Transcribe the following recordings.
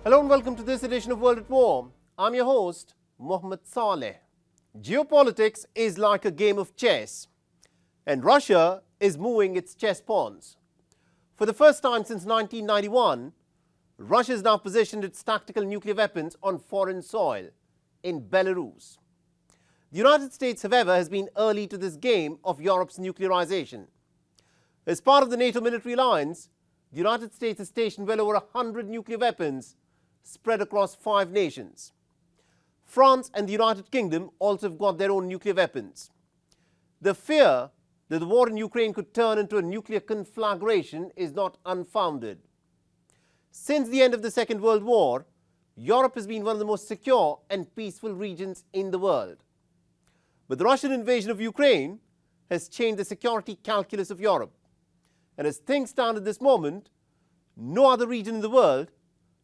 Hello and welcome to this edition of World at War. I'm your host, Mohammed Saleh. Geopolitics is like a game of chess, and Russia is moving its chess pawns. For the first time since 1991, Russia has now positioned its tactical nuclear weapons on foreign soil in Belarus. The United States, however, has been early to this game of Europe's nuclearization. As part of the NATO military alliance, the United States has stationed well over 100 nuclear weapons spread across 5 nations. France and the United Kingdom also have got their own nuclear weapons. The fear that the war in Ukraine could turn into a nuclear conflagration is not unfounded. Since the end of the Second World War, Europe has been one of the most secure and peaceful regions in the world. But the Russian invasion of Ukraine has changed the security calculus of Europe. And as things stand at this moment, no other region in the world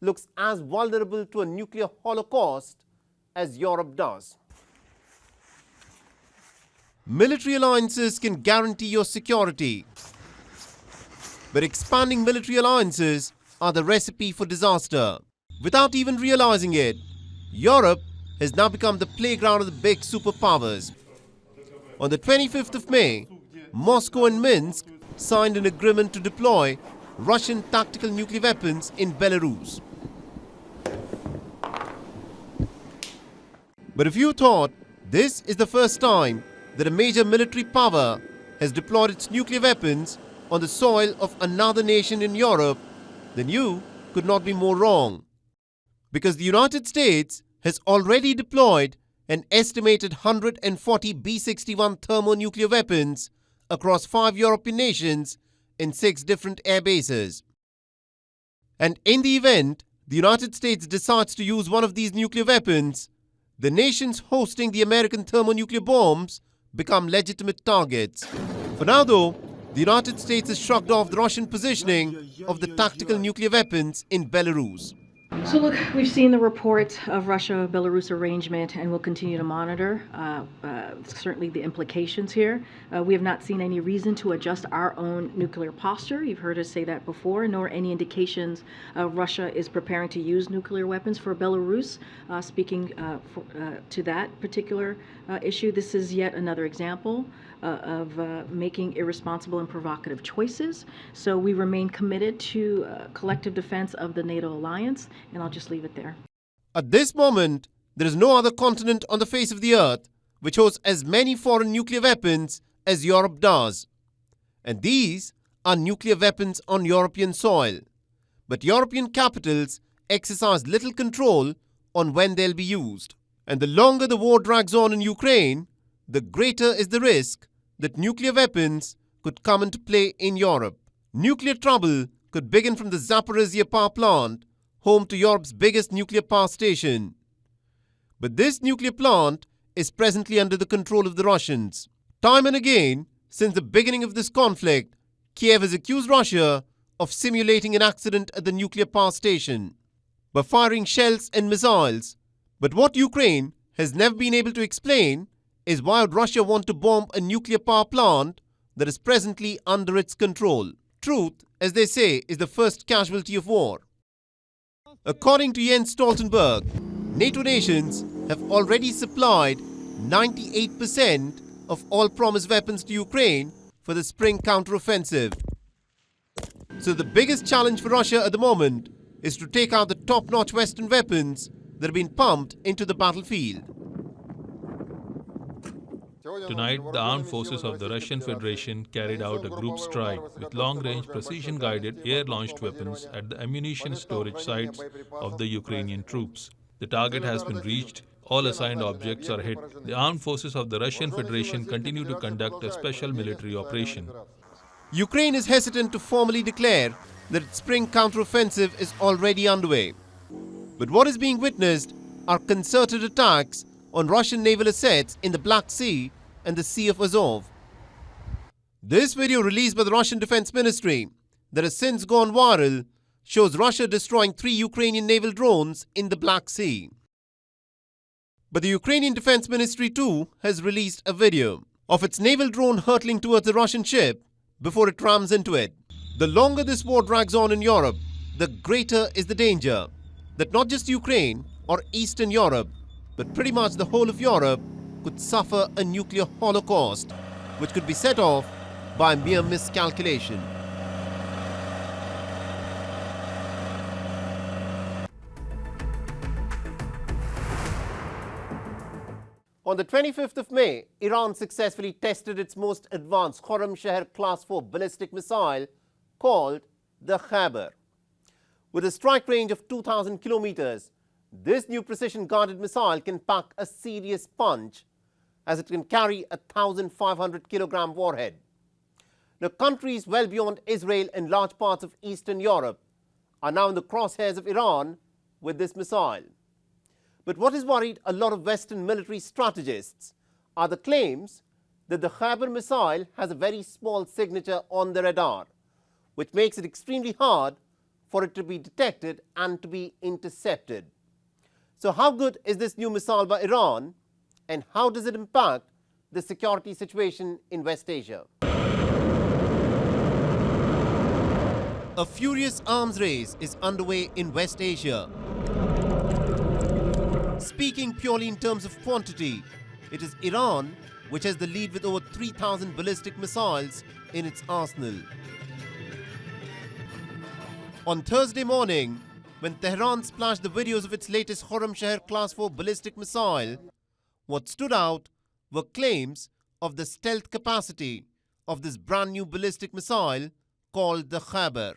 looks as vulnerable to a nuclear holocaust as Europe does. Military alliances can guarantee your security, but expanding military alliances are the recipe for disaster. Without even realizing it, Europe has now become the playground of the big superpowers. On the 25th of May, Moscow and Minsk signed an agreement to deploy Russian tactical nuclear weapons in Belarus. But if you thought this is the first time that a major military power has deployed its nuclear weapons on the soil of another nation in Europe, then you could not be more wrong. Because the United States has already deployed an estimated 140 B-61 thermonuclear weapons across 5 European nations in 6 different air bases. And in the event the United States decides to use one of these nuclear weapons, the nations hosting the American thermonuclear bombs become legitimate targets. For now though, the United States has shrugged off the Russian positioning of the tactical nuclear weapons in Belarus. So look, we've seen the report of Russia-Belarus arrangement and we'll continue to monitor certainly the implications here. We have not seen any reason to adjust our own nuclear posture. You've heard us say that before, nor any indications Russia is preparing to use nuclear weapons for Belarus. Speaking to that particular issue, this is yet another example of making irresponsible and provocative choices. So we remain committed to collective defense of the NATO alliance, and I'll just leave it there. At this moment, there is no other continent on the face of the earth which hosts as many foreign nuclear weapons as Europe does. And these are nuclear weapons on European soil. But European capitals exercise little control on when they'll be used. And the longer the war drags on in Ukraine, the greater is the risk that nuclear weapons could come into play in Europe. Nuclear trouble could begin from the Zaporizhzhia power plant, home to Europe's biggest nuclear power station. But this nuclear plant is presently under the control of the Russians. Time and again, since the beginning of this conflict, Kiev has accused Russia of simulating an accident at the nuclear power station by firing shells and missiles. But what Ukraine has never been able to explain is why would Russia want to bomb a nuclear power plant that is presently under its control. Truth, as they say, is the first casualty of war. According to Jens Stoltenberg, NATO nations have already supplied 98% of all promised weapons to Ukraine for the spring counteroffensive. So the biggest challenge for Russia at the moment is to take out the top-notch Western weapons that have been pumped into the battlefield. Tonight, the armed forces of the Russian Federation carried out a group strike with long-range precision-guided air-launched weapons at the ammunition storage sites of the Ukrainian troops. The target has been reached. All assigned objects are hit. The armed forces of the Russian Federation continue to conduct a special military operation. Ukraine is hesitant to formally declare that its spring counteroffensive is already underway. But what is being witnessed are concerted attacks on Russian naval assets in the Black Sea and the Sea of Azov. This video released by the Russian Defense Ministry that has since gone viral shows Russia destroying 3 Ukrainian naval drones in the Black Sea. But the Ukrainian Defense Ministry too has released a video of its naval drone hurtling towards the Russian ship before it rams into it. The longer this war drags on in Europe, the greater is the danger that not just Ukraine or Eastern Europe, but pretty much the whole of Europe could suffer a nuclear holocaust, which could be set off by mere miscalculation. On the 25th of May, Iran successfully tested its most advanced Khorramshahr Class 4 ballistic missile called the Khyber. With a strike range of 2,000 kilometers, this new precision-guided missile can pack a serious punch, as it can carry a 1,500 kilogram warhead. Now, countries well beyond Israel and large parts of Eastern Europe are now in the crosshairs of Iran with this missile. But what has worried a lot of Western military strategists are the claims that the Khyber missile has a very small signature on the radar, which makes it extremely hard for it to be detected and to be intercepted. So how good is this new missile by Iran, and how does it impact the security situation in West Asia? A furious arms race is underway in West Asia. Speaking purely in terms of quantity, it is Iran which has the lead with over 3,000 ballistic missiles in its arsenal. On Thursday morning, when Tehran splashed the videos of its latest Khorramshahr Class 4 ballistic missile, what stood out were claims of the stealth capacity of this brand new ballistic missile called the Khyber.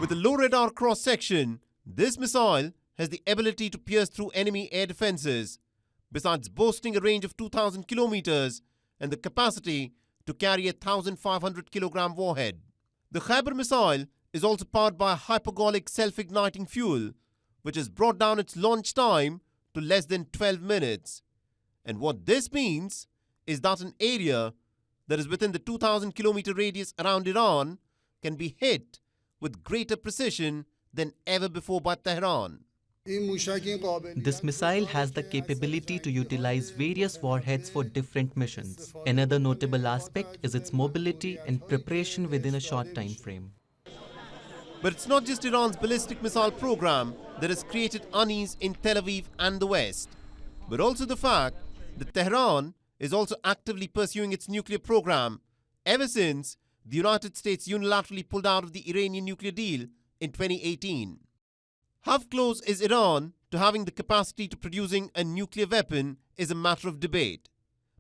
With a low radar cross-section, this missile has the ability to pierce through enemy air defenses, besides boasting a range of 2,000 kilometers and the capacity to carry a 1,500 kilogram warhead. The Khyber missile is also powered by a hypergolic self-igniting fuel, which has brought down its launch time to less than 12 minutes. And what this means is that an area that is within the 2,000 kilometer radius around Iran can be hit with greater precision than ever before by Tehran. This missile has the capability to utilize various warheads for different missions. Another notable aspect is its mobility and preparation within a short time frame. But it's not just Iran's ballistic missile program that has created unease in Tel Aviv and the West, but also the fact that Tehran is also actively pursuing its nuclear program ever since the United States unilaterally pulled out of the Iranian nuclear deal in 2018. How close is Iran to having the capacity to producing a nuclear weapon is a matter of debate.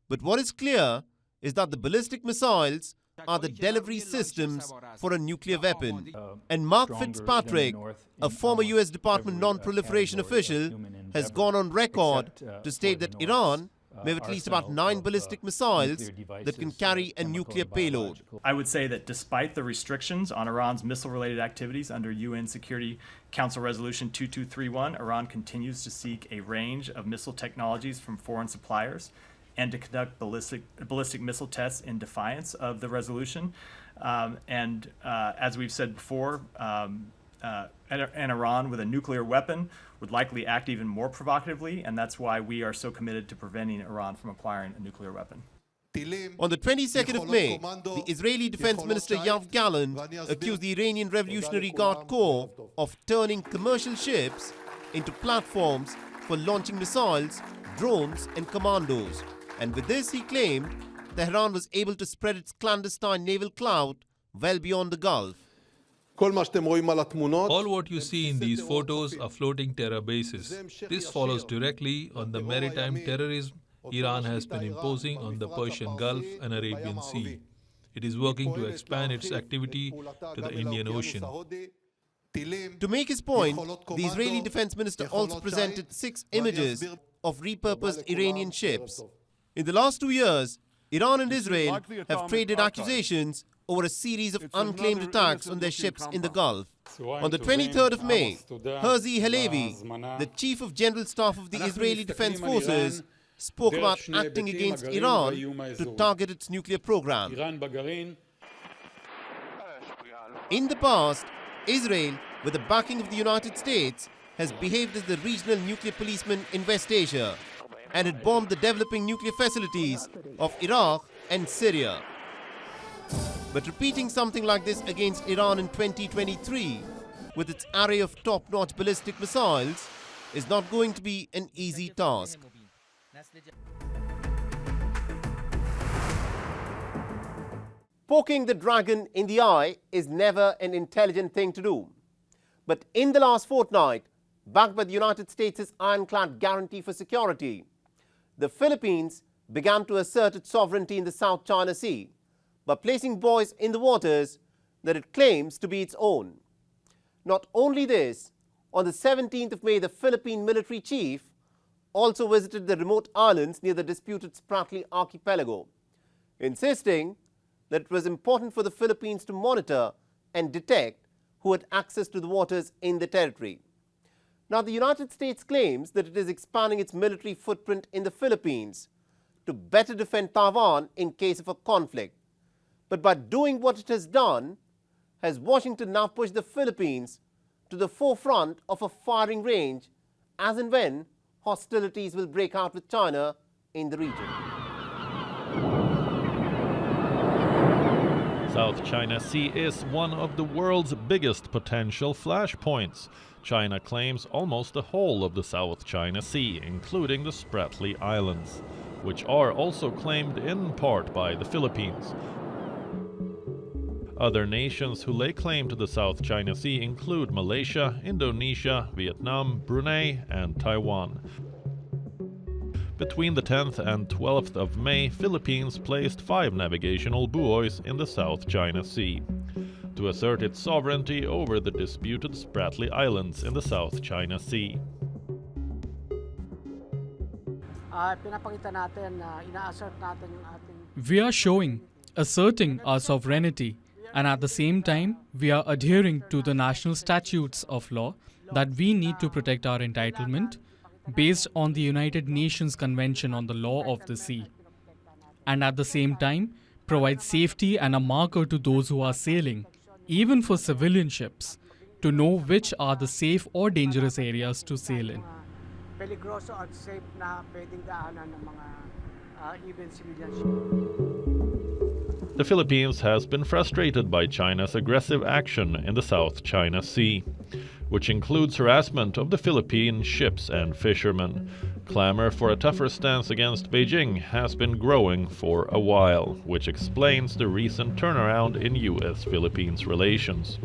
But what is clear is that the ballistic missiles are the delivery systems for a nuclear weapon. And Mark Fitzpatrick, a former US Department non-proliferation official, has gone on record to state that Iran may have at least about 9 ballistic missiles that can carry a nuclear payload. I would say that despite the restrictions on Iran's missile-related activities under UN Security Council Resolution 2231, Iran continues to seek a range of missile technologies from foreign suppliers and to conduct ballistic missile tests in defiance of the resolution. As we've said before, and Iran with a nuclear weapon would likely act even more provocatively, and that's why we are so committed to preventing Iran from acquiring a nuclear weapon. On the 22nd of May, the Israeli Defense Minister Yoav Gallant accused the Iranian Revolutionary Guard Corps of turning commercial ships into platforms for launching missiles, drones, and commandos. And with this, he claimed Tehran was able to spread its clandestine naval clout well beyond the Gulf. All what you see in these photos are floating terror bases. This follows directly on the maritime terrorism Iran has been imposing on the Persian Gulf and Arabian Sea. It is working to expand its activity to the Indian Ocean. To make his point, the Israeli Defense Minister also presented 6 images of repurposed Iranian ships. In the last 2 years, Iran and Israel have traded accusations over a series of unclaimed attacks on their ships in the Gulf. On the 23rd of May, Herzi Halevi, the Chief of General Staff of the Israeli Defense Forces, spoke about acting against Iran to target its nuclear program. In the past, Israel, with the backing of the United States, has behaved as the regional nuclear policeman in West Asia and had bombed the developing nuclear facilities of Iraq and Syria. But repeating something like this against Iran in 2023, with its array of top-notch ballistic missiles, is not going to be an easy task. Poking the dragon in the eye is never an intelligent thing to do. But in the last fortnight, backed by the United States' Ironclad guarantee for security, the Philippines began to assert its sovereignty in the South China Sea by placing buoys in the waters that it claims to be its own. Not only this, on the 17th of May, the Philippine military chief also visited the remote islands near the disputed Spratly archipelago, insisting that it was important for the Philippines to monitor and detect who had access to the waters in the territory. Now, the United States claims that it is expanding its military footprint in the Philippines to better defend Taiwan in case of a conflict. But by doing what it has done, has Washington now pushed the Philippines to the forefront of a firing range as and when hostilities will break out with China in the region. South China Sea is one of the world's biggest potential flashpoints. China claims almost the whole of the South China Sea, including the Spratly Islands, which are also claimed in part by the Philippines. Other nations who lay claim to the South China Sea include Malaysia, Indonesia, Vietnam, Brunei, and Taiwan. Between the 10th and 12th of May, Philippines placed 5 navigational buoys in the South China Sea to assert its sovereignty over the disputed Spratly Islands in the South China Sea. We are showing, asserting our sovereignty, and at the same time, we are adhering to the national statutes of law that we need to protect our entitlement based on the United Nations Convention on the Law of the Sea, and at the same time, provide safety and a marker to those who are sailing, even for civilian ships, to know which are the safe or dangerous areas to sail in. The Philippines has been frustrated by China's aggressive action in the South China Sea, which includes harassment of the Philippine ships and fishermen. Clamor for a tougher stance against Beijing has been growing for a while, which explains the recent turnaround in U.S.-Philippines relations.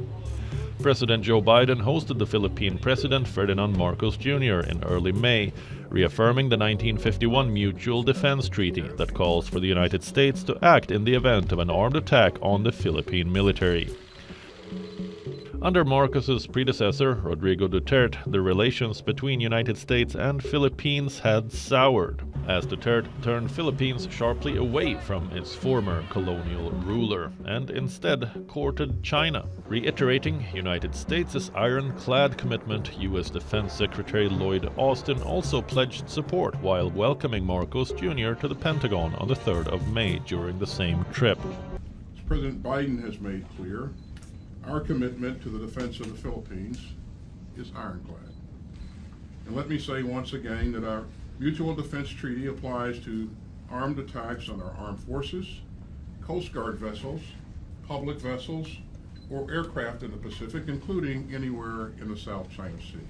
President Joe Biden hosted the Philippine President Ferdinand Marcos Jr. in early May, reaffirming the 1951 Mutual Defense Treaty that calls for the United States to act in the event of an armed attack on the Philippine military. Under Marcos's predecessor, Rodrigo Duterte, the relations between United States and Philippines had soured, as Duterte turned Philippines sharply away from its former colonial ruler and instead courted China. Reiterating United States' ironclad commitment, U.S. Defense Secretary Lloyd Austin also pledged support while welcoming Marcos Jr. to the Pentagon on the 3rd of May during the same trip. As President Biden has made clear, our commitment to the defense of the Philippines is ironclad. And let me say once again that our Mutual Defense Treaty applies to armed attacks on our armed forces, Coast Guard vessels, public vessels, or aircraft in the Pacific, including anywhere in the South China Sea.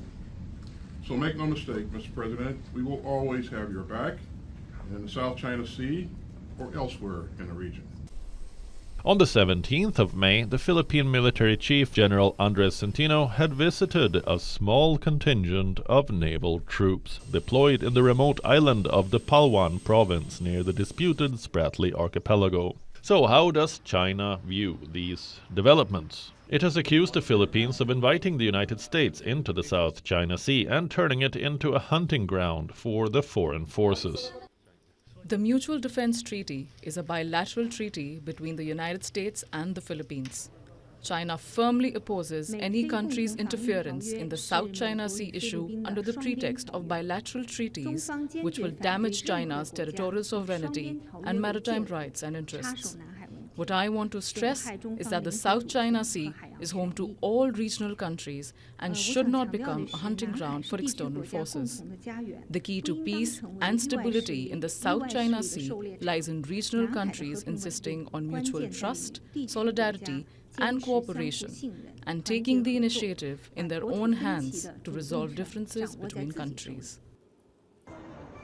So make no mistake, Mr. President, we will always have your back in the South China Sea or elsewhere in the region. On the 17th of May, the Philippine military chief, General Andres Centino, had visited a small contingent of naval troops deployed in the remote island of the Palawan province near the disputed Spratly archipelago. So how does China view these developments? It has accused the Philippines of inviting the United States into the South China Sea and turning it into a hunting ground for the foreign forces. The Mutual Defense Treaty is a bilateral treaty between the United States and the Philippines. China firmly opposes any country's interference in the South China Sea issue under the pretext of bilateral treaties which will damage China's territorial sovereignty and maritime rights and interests. What I want to stress is that the South China Sea is home to all regional countries and should not become a hunting ground for external forces. The key to peace and stability in the South China Sea lies in regional countries insisting on mutual trust, solidarity, and cooperation, and taking the initiative in their own hands to resolve differences between countries.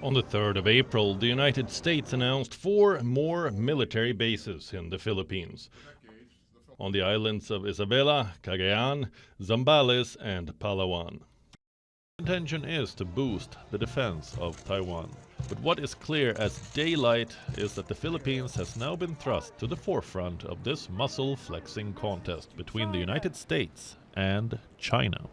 On the 3rd of April, the United States announced 4 more military bases in the Philippines, on the islands of Isabela, Cagayan, Zambales, and Palawan. The intention is to boost the defense of Taiwan. But what is clear as daylight is that the Philippines has now been thrust to the forefront of this muscle-flexing contest between the United States and China.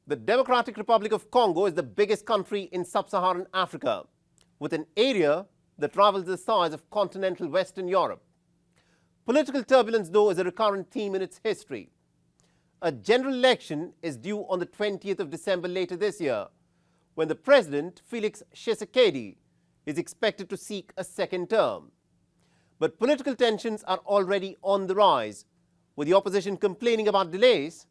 The Democratic Republic of Congo is the biggest country in sub-Saharan Africa, with an area that rivals the size of continental Western Europe. Political turbulence, though, is a recurrent theme in its history. A general election is due on the 20th of December later this year, when the president, Felix Tshisekedi, is expected to seek a second term. But political tensions are already on the rise, with the opposition complaining about delays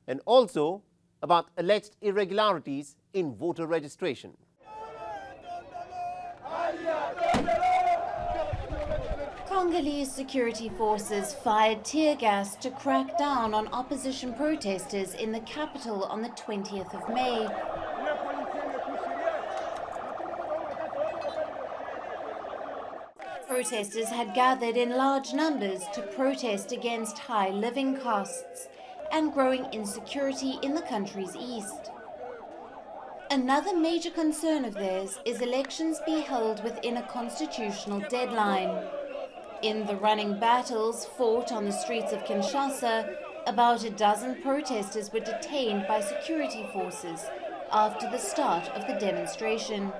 and also about alleged irregularities in voter registration. Congolese security forces fired tear gas to crack down on opposition protesters in the capital on the 20th of May. Protesters had gathered in large numbers to protest against high living costs and growing insecurity in the country's east. Another major concern of theirs is elections be held within a constitutional deadline. In the running battles fought on the streets of Kinshasa, about a dozen protesters were detained by security forces after the start of the demonstration.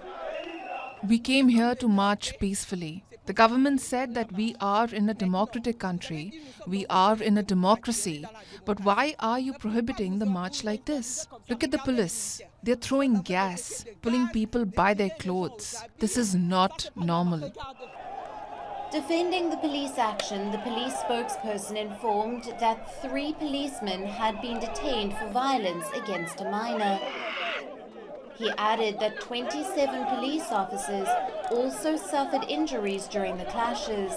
We came here to march peacefully. The government said that we are in a democratic country, we are in a democracy, but why are you prohibiting the march like this? Look at the police. They're throwing gas, pulling people by their clothes. This is not normal. Defending the police action, the police spokesperson informed that 3 policemen had been detained for violence against a minor. He added that 27 police officers also suffered injuries during the clashes.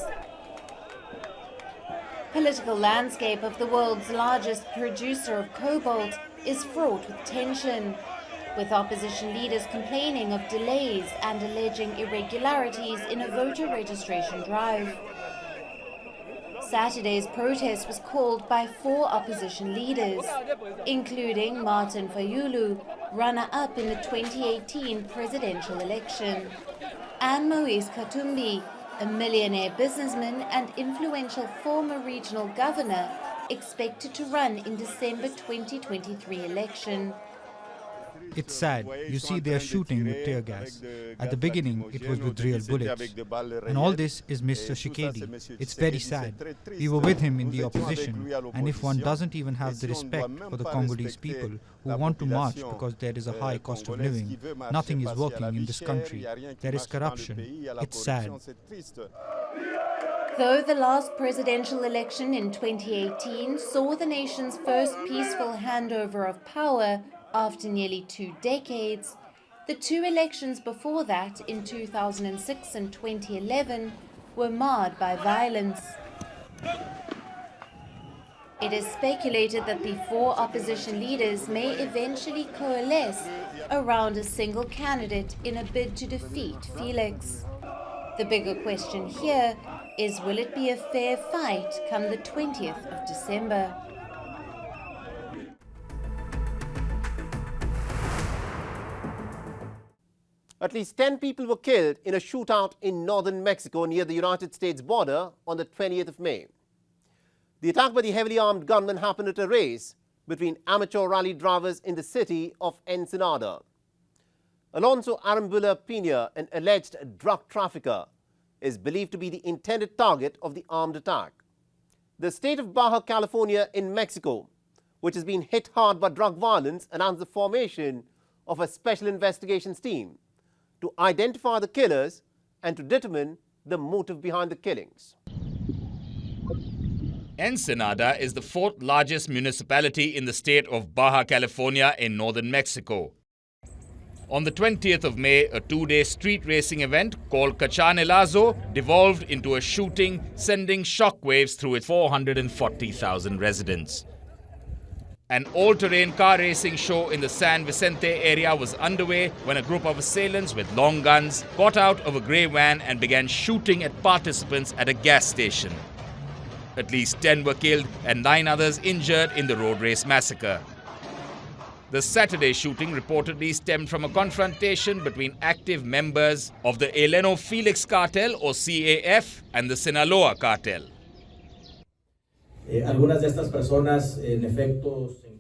Political landscape of the world's largest producer of cobalt is fraught with tension, with opposition leaders complaining of delays and alleging irregularities in a voter registration drive. Saturday's protest was called by 4 opposition leaders, including Martin Fayulu, runner-up in the 2018 presidential election, and Moise Katumbi, a millionaire businessman and influential former regional governor, expected to run in December 2023 election. It's sad. You see, they are shooting with tear gas. At the beginning, it was with real bullets. And all this is Mr. Tshisekedi. It's very sad. We were with him in the opposition. And if one doesn't even have the respect for the Congolese people who want to march because there is a high cost of living, nothing is working in this country. There is corruption. It's sad. Though the last presidential election in 2018 saw the nation's first peaceful handover of power after nearly 2 decades, the 2 elections before that, in 2006 and 2011, were marred by violence. It is speculated that the 4 opposition leaders may eventually coalesce around a single candidate in a bid to defeat Felix. The bigger question here is, will it be a fair fight come the 20th of December? At least 10 people were killed in a shootout in northern Mexico near the United States border on the 20th of May. The attack by the heavily armed gunman happened at a race between amateur rally drivers in the city of Ensenada. Alonso Arambula Pina, an alleged drug trafficker, is believed to be the intended target of the armed attack. The state of Baja California in Mexico, which has been hit hard by drug violence, announced the formation of a special investigations team to identify the killers and to determine the motive behind the killings. Ensenada is the fourth largest municipality in the state of Baja California in northern Mexico. On the 20th of May, a two-day street racing event called Cachanelazo devolved into a shooting, sending shockwaves through its 440,000 residents. An all-terrain car racing show in the San Vicente area was underway when a group of assailants with long guns got out of a grey van and began shooting at participants at a gas station. At least 10 were killed and 9 others injured in the road race massacre. The Saturday shooting reportedly stemmed from a confrontation between active members of the Eleno Felix cartel or CAF and the Sinaloa cartel.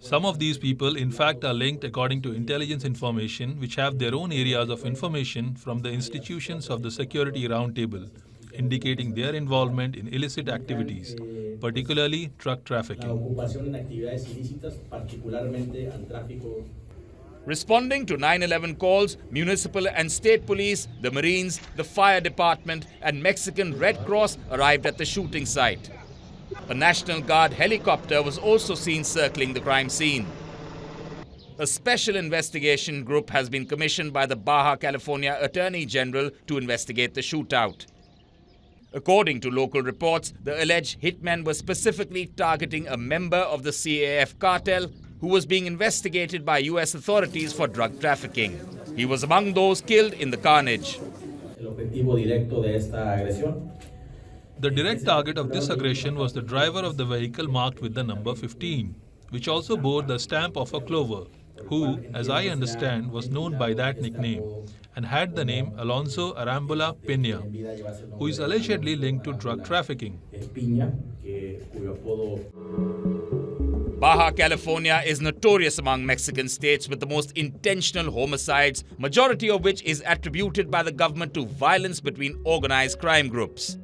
Some of these people, in fact, are linked according to intelligence information, which have their own areas of information from the institutions of the Security Roundtable, indicating their involvement in illicit activities, particularly drug trafficking. Responding to 9/11 calls, municipal and state police, the Marines, the fire department, and Mexican Red Cross arrived at the shooting site. A National Guard helicopter was also seen circling the crime scene. A special investigation group has been commissioned by the Baja California Attorney General to investigate the shootout. According to local reports, the alleged hitmen were specifically targeting a member of the CAF cartel who was being investigated by US authorities for drug trafficking. He was among those killed in the carnage. The direct target of this aggression was the driver of the vehicle marked with the number 15, which also bore the stamp of a clover, who, as I understand, was known by that nickname and had the name Alonso Arambola Peña, who is allegedly linked to drug trafficking. Baja California is notorious among Mexican states with the most intentional homicides, majority of which is attributed by the government to violence between organized crime groups.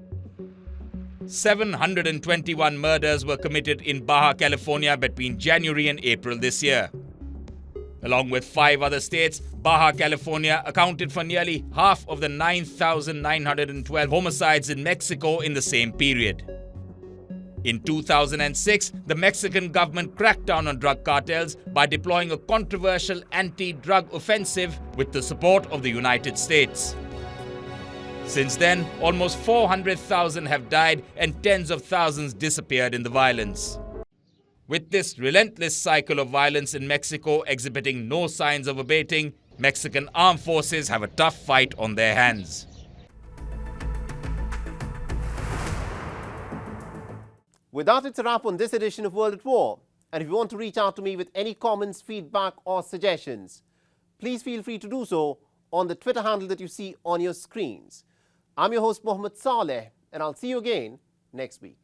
721 murders were committed in Baja California between January and April this year. Along with 5 other states, Baja California accounted for nearly half of the 9,912 homicides in Mexico in the same period. In 2006, the Mexican government cracked down on drug cartels by deploying a controversial anti-drug offensive with the support of the United States. Since then, almost 400,000 have died and tens of thousands disappeared in the violence. With this relentless cycle of violence in Mexico exhibiting no signs of abating, Mexican armed forces have a tough fight on their hands. With that, it's a wrap on this edition of World at War. And if you want to reach out to me with any comments, feedback or suggestions, please feel free to do so on the Twitter handle that you see on your screens. I'm your host, Mohammed Saleh, and I'll see you again next week.